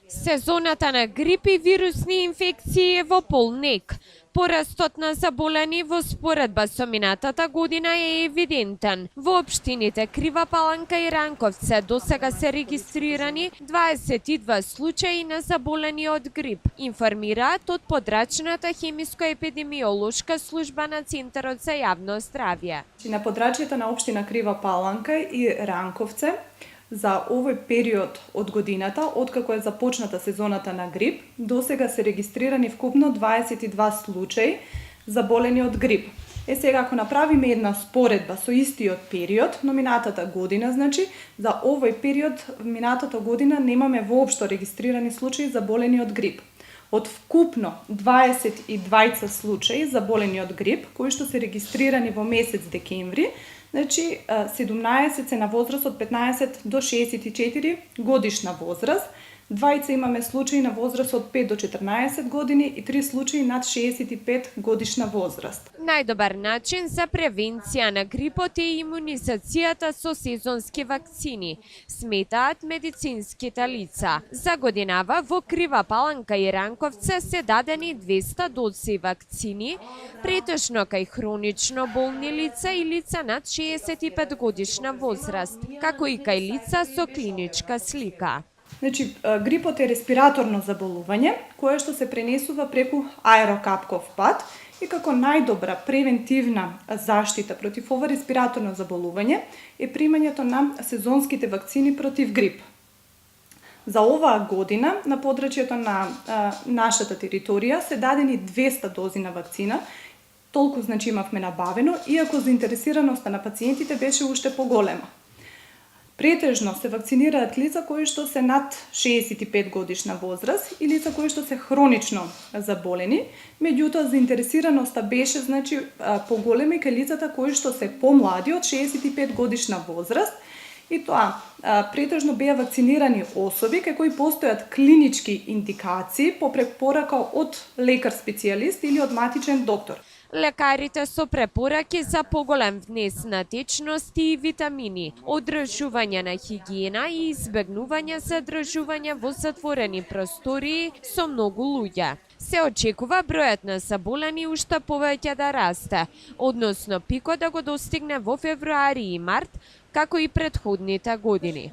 Сезоната на грип и вирусни инфекции е во полнек. Порастот на заболени во споредба со минатата година е евидентен. Во општините Крива Паланка и Ранковце досега се регистрирани 22 случаи на заболени од грип, информираат од подрачната хемиско-епидемиолошка служба на Центарот за јавно здравје. На подрачјето на општина Крива Паланка и Ранковце за овој период од годината, откако е започната сезоната на грип, досега се регистрирани вкупно 22 случаи заболени од грип. Сега, ако направиме една споредба со истиот период, но минатата година, значи, за овој период минатата година немаме воопшто регистрирани случаи заболени од грип. Од вкупно 22 случаи заболени од грип, кои што се регистрирани во месец декември, значи 17 се на возраст од 15 до 64 годишна возраст, двајца имаме случаи на возраст од 5 до 14 години и 3 случаи над 65 годишна возраст. Најдобар начин за превенција на грипот е имунизацијата со сезонски вакцини, сметаат медицинските лица. За годинава во Крива Паланка и Ранковце се дадени 200 дози вакцини, претежно кај хронично болни лица и лица над 65 годишна возраст, како и кај лица со клиничка слика. Значи, грипот е респираторно заболување, кое што се пренесува преку аерокапков пат и како најдобра превентивна заштита против ова респираторно заболување е примањето на сезонските вакцини против грип. За оваа година на подрачјето на нашата територија се дадени 200 дози на вакцина, толку значи имавме набавено, иако заинтересираноста на пациентите беше уште поголема. Претежно се вакцинираат лица кои што се над 65 годишна возраст и лица кои што се хронично заболени, меѓутоа заинтересираноста беше значи поголема и кај лицата кои што се помлади од 65 годишна возраст и тоа претежно беа вакцинирани особи кај кои постојат клинички индикации по препорака од лекар специјалист или од матичен доктор. Лекарите со препораки за поголем внес на течности и витамини, одржување на хигиена и избегнување задржување во затворени простории со многу луѓе. Се очекува бројот на заболени уште повеќе да расте, односно пикот да го достигне во февруари и март, како и претходните години.